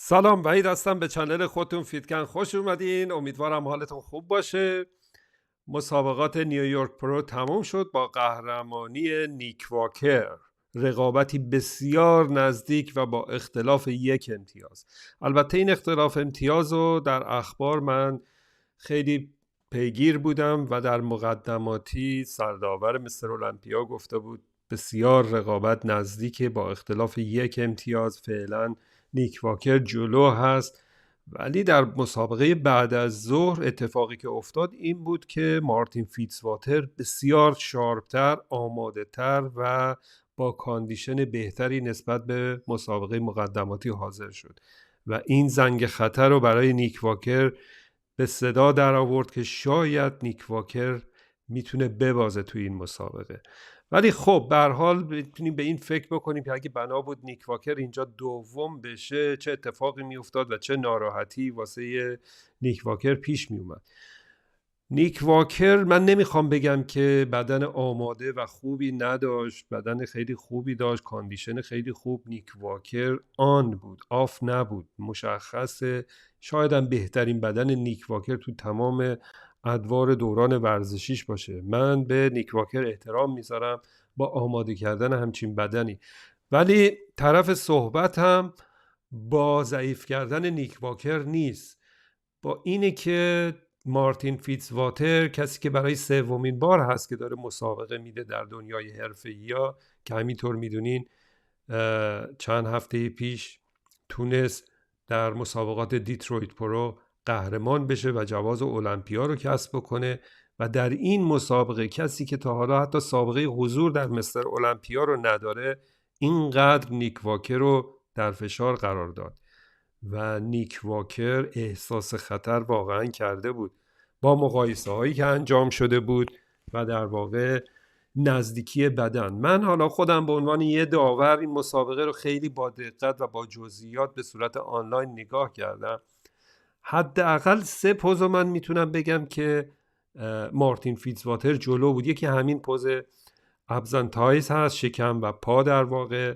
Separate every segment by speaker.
Speaker 1: سلام، وحید هستم. به چنل خودتون فیتکن خوش اومدین. امیدوارم حالتون خوب باشه. مسابقات نیویورک پرو تموم شد با قهرمانی نیک واکر. رقابتی بسیار نزدیک و با اختلاف یک امتیاز. البته این اختلاف امتیاز رو در اخبار من خیلی پیگیر بودم و در مقدماتی سرداور مستر المپیا گفته بود بسیار رقابت نزدیکه با اختلاف یک امتیاز. فعلا نیک واکر جلو هست، ولی در مسابقه بعد از ظهر اتفاقی که افتاد این بود که مارتین فیتزواتر بسیار شارپتر، آماده تر و با کاندیشن بهتری نسبت به مسابقه مقدماتی حاضر شد و این زنگ خطر رو برای نیک واکر به صدا در آورد که شاید نیک واکر میتونه ببازه توی این مسابقه. ولی خب به هر حال میتونیم به این فکر بکنیم که اگه بنا بود نیک واکر اینجا دوم بشه چه اتفاقی میافتاد و چه ناراحتی واسه نیک واکر پیش میومد. نیک واکر من نمیخوام بگم که بدن آماده و خوبی نداشت، بدن خیلی خوبی داشت، کاندیشن خیلی خوب. نیک واکر آن بود، آف نبود، مشخصه. شاید هم بهترین بدن نیک واکر تو تمام ادوار دوران ورزشیش باشه. من به نیک واکر احترام میذارم با آماده کردن همچین بدنی، ولی طرف صحبت هم با ضعیف کردن نیک واکر نیست، با اینه که مارتین فیتزواتر کسی که برای سومین بار هست که داره مسابقه میده در دنیای حرفه‌ای‌ها، که همینطور میدونین چند هفته پیش تونست در مسابقات دیترویت پرو قهرمان بشه و جواز المپیا رو کسب بکنه و در این مسابقه کسی که تا حالا حتی سابقه حضور در مستر المپیا رو نداره اینقدر نیک واکر رو در فشار قرار داد و نیک واکر احساس خطر واقعا کرده بود با مقایسه هایی که انجام شده بود و در واقع نزدیکی بدن. من حالا خودم به عنوان یه داور این مسابقه رو خیلی با دقت و با جزئیات به صورت آنلاین نگاه کردم. حداقل 3 پوز من میتونم بگم که مارتین فیتزواتر جلو بود. یکی همین پوز ابزنتایز هست، شکم و پا در واقع.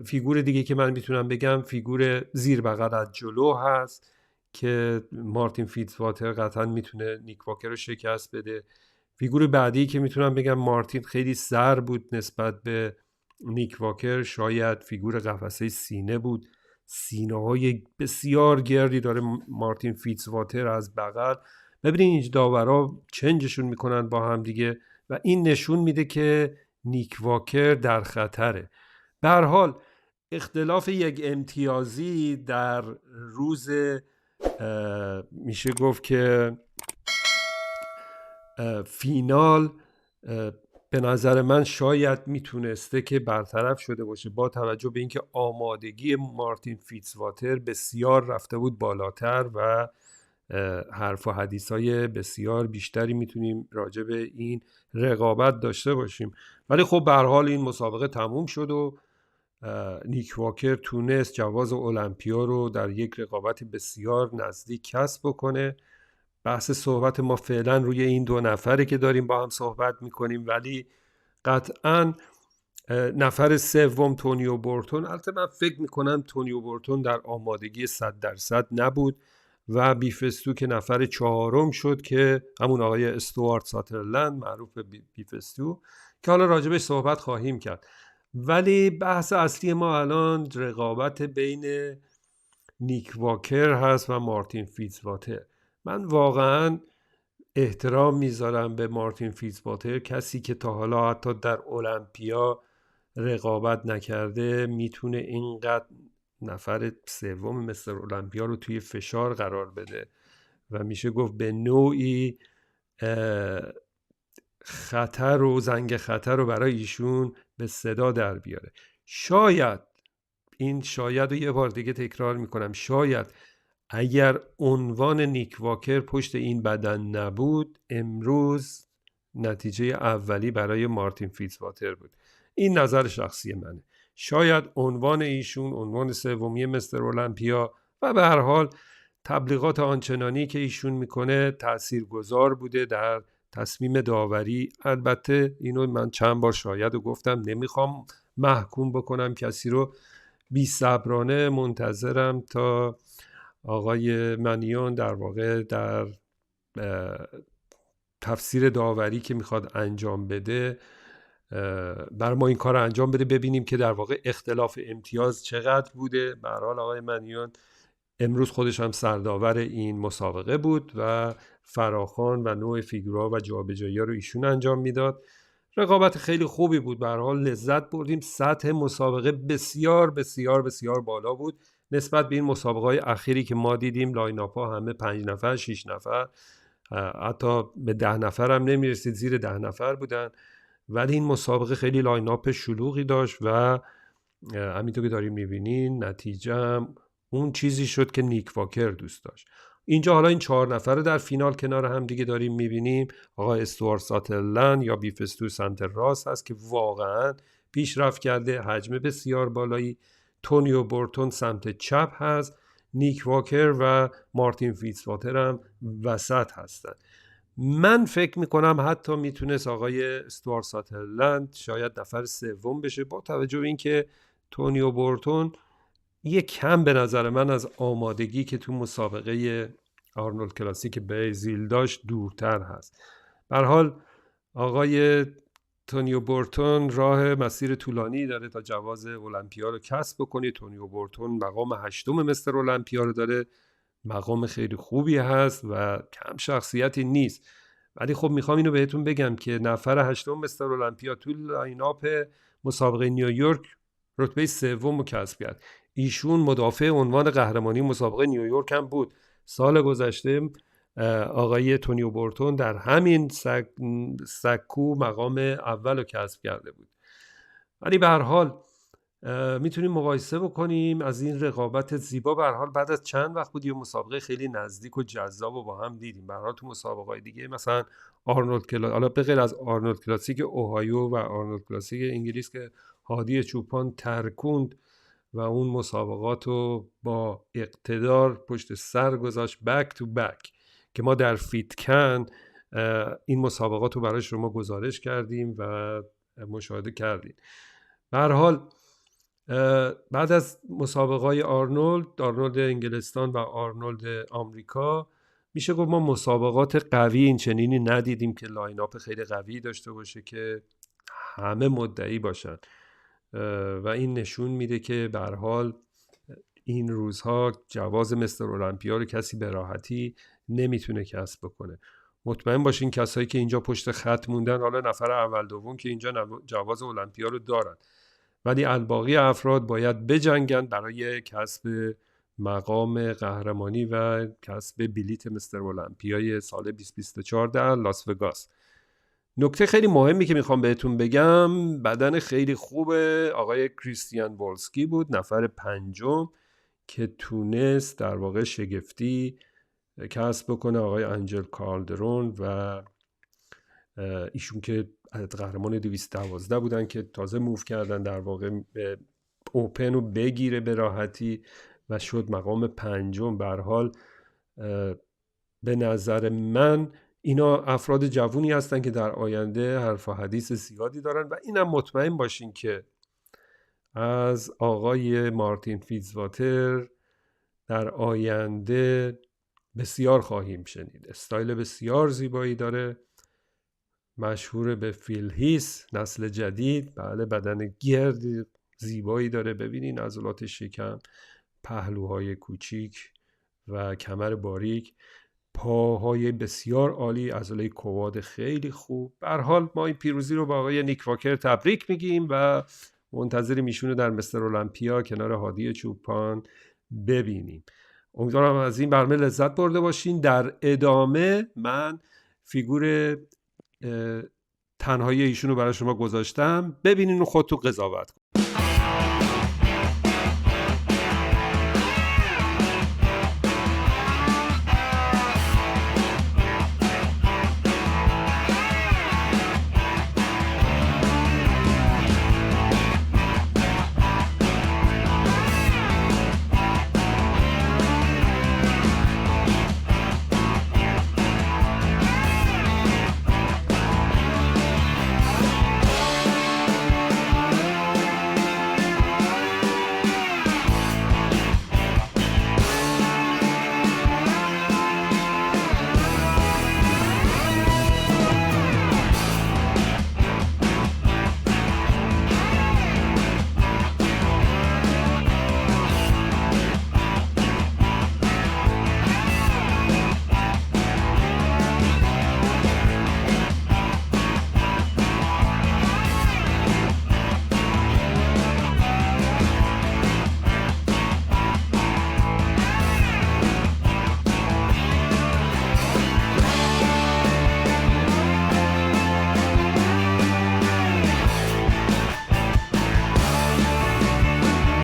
Speaker 1: فیگور دیگه که من میتونم بگم فیگور زیر بغل از جلو هست که مارتین فیتزواتر قطعا میتونه نیک واکر رو شکست بده. فیگور بعدی که میتونم بگم مارتین خیلی سر بود نسبت به نیک واکر، شاید فیگور قفسه سینه بود. سینه های بسیار گردی داره مارتین فیتزواتر از بغل. ببینید این داورا چنجشون میکنن با هم دیگه و این نشون میده که نیک واکر در خطره. به هر حال اختلاف یک امتیازی در روز میشه گفت که فینال به نظر من شاید میتونسته که برطرف شده باشه با توجه به اینکه آمادگی مارتین فیتزواتر بسیار رفته بود بالاتر و حرف و حدیث‌های بسیار بیشتری میتونیم راجع به این رقابت داشته باشیم. ولی خب به هر حال این مسابقه تموم شد و نیک واکر تونست جواز المپیا رو در یک رقابت بسیار نزدیک کسب بکنه. بحث صحبت ما فعلا روی این 2 نفره که داریم با هم صحبت میکنیم، ولی قطعا نفر سوم تونیو بورتون، البته من فکر میکنم تونیو بورتون در آمادگی 100% نبود و بیفستو که نفر 4م شد که همون آقای استوارت ساترلند معروف به بیفستو که حالا راجبش صحبت خواهیم کرد. ولی بحث اصلی ما الان رقابت بین نیک واکر هست و مارتین فیتزواتر. من واقعا احترام میذارم به مارتین فیتزواتر، کسی که تا حالا حتی در المپیا رقابت نکرده میتونه اینقدر نفر سوم مستر المپیا رو توی فشار قرار بده و میشه گفت به نوعی خطر و زنگ خطر رو برای ایشون به صدا در بیاره. شاید رو یه بار دیگه تکرار میکنم، شاید اگر عنوان نیک واکر پشت این بدن نبود امروز نتیجه اولی برای مارتین فیتزواتر بود. این نظر شخصی منه. شاید عنوان ایشون عنوان سومی مستر المپیا و به هر حال تبلیغات آنچنانی که ایشون میکنه تاثیرگذار بوده در تصمیم داوری. البته اینو من چند بار شاید و گفتم، نمیخوام محکوم بکنم کسی رو، بی‌صبرانه منتظرم تا آقای منیون در واقع در تفسیر داوری که میخواد انجام بده بر ما این کار انجام بده، ببینیم که در واقع اختلاف امتیاز چقدر بوده. به هر حال آقای منیون امروز خودش هم سرداور این مسابقه بود و فراخوان و نوع فیگورها و جابجایی‌ها رو ایشون انجام میداد. رقابت خیلی خوبی بود، به هر حال لذت بردیم. سطح مسابقه بسیار بسیار بسیار بالا بود نسبت به این مسابقه‌های اخیری که ما دیدیم. لایناپ‌ها همه 5 نفر 6 نفر، حتی به 10 نفر هم نمیرسید، زیر 10 نفر بودن. ولی این مسابقه خیلی لایناپ شلوغی داشت و همینطور که داریم میبینین نتیجه هم اون چیزی شد که نیک واکر دوست داشت. اینجا حالا این 4 نفر رو در فینال کنار هم دیگه داریم میبینیم. آقای استوارت ساترلند یا بیفستو سمت راست هست که واقعا پیشرفت کرده، حجم بسیار بالایی. تونیو بورتون سمت چپ هست، نیک واکر و مارتین فیتزواتر هم وسط هستن. من فکر میکنم حتی میتونست آقای استوارت ساترلند شاید نفر سوم بشه، با توجه به اینکه تونیو بورتون یک کم به نظر من از آمادگی که تو مسابقه آرنولد کلاسیک برزیل داشت دورتر هست. به هر حال آقای تونیو بورتون راه مسیر طولانی داره تا جواز المپیا رو کسب بکنه. تونیو بورتون مقام 8 مستر المپیا رو داره، مقام خیلی خوبی هست و کم شخصیتی نیست. ولی خب میخوام اینو بهتون بگم که نفر 8 مستر المپیا تو لایناپ مسابقه نیویورک رتبه 3 رو کسب کرد. ایشون مدافع عنوان قهرمانی مسابقه نیویورک هم بود. سال گذشته آقای تونیو بورتون در همین سکو مقام اول رو کسب کرده بود. ولی به هر حال میتونیم مقایسه بکنیم از این رقابت زیبا. به هر حال بعد از چند وقت بود یه مسابقه خیلی نزدیک و جذاب و با هم دیدیم. به هر حال تو مسابقه‌های دیگه مثلا آرنولد کلاسیک، حالا به غیر از آرنولد کلاسیک اوهایو و آرنولد کلاسیک انگلیس که هادی چوپان ترکوند و اون مسابقات رو با اقتدار پشت سر گذاشت بک تو بک، که ما در فیتکن این مسابقات رو برای شما گزارش کردیم و مشاهده کردیم. به هر حال بعد از مسابقه‌های آرنولد انگلستان و آرنولد آمریکا، میشه گفت ما مسابقات قوی این چنینی ندیدیم که لایناپ خیلی قوی داشته باشه که همه مدعی باشن و این نشون میده که به هر حال این روزها جواز مستر المپیا رو کسی به راحتی نمیتونه کسب بکنه. مطمئن باشین کسایی که اینجا پشت خط موندن، حالا نفر اول دوم که اینجا جواز المپیا رو دارن، ولی الباقی افراد باید بجنگن برای کسب مقام قهرمانی و کسب بلیت مستر المپیای سال 2024 در لاس وگاس. نکته خیلی مهمی که میخوام بهتون بگم، بدن خیلی خوب آقای کریستیان والسکی بود، نفر 5 که تونست در واقع شگفتی کسب بکنه آقای انجل کالدرون و ایشون که قهرمان 212 بودن که تازه موو کردن در واقع به اوپن رو بگیره به راحتی و شد مقام 5. به هر حال به نظر من اینا افراد جوونی هستن که در آینده حرف و حدیث زیادی دارن و اینم مطمئن باشین که از آقای مارتین فیتزواتر در آینده بسیار خواهیم شنید. استایل بسیار زیبایی داره، مشهور به فیل هیس، نسل جدید. بله، بدن گرد زیبایی داره، ببینین عضلات شکم، پهلوهای کوچیک و کمر باریک، پاهای بسیار عالی، عضله کواد خیلی خوب. به هر حال ما این پیروزی رو با آقای نیک واکر تبریک میگیم و منتظریم ایشونو در مستر المپیا کنار هادی چوپان ببینیم. امیدوارم از این برنامه لذت برده باشین. در ادامه من فیگور تنهایی ایشونو برای شما گذاشتم، ببینین و خودتون قضاوت کنین.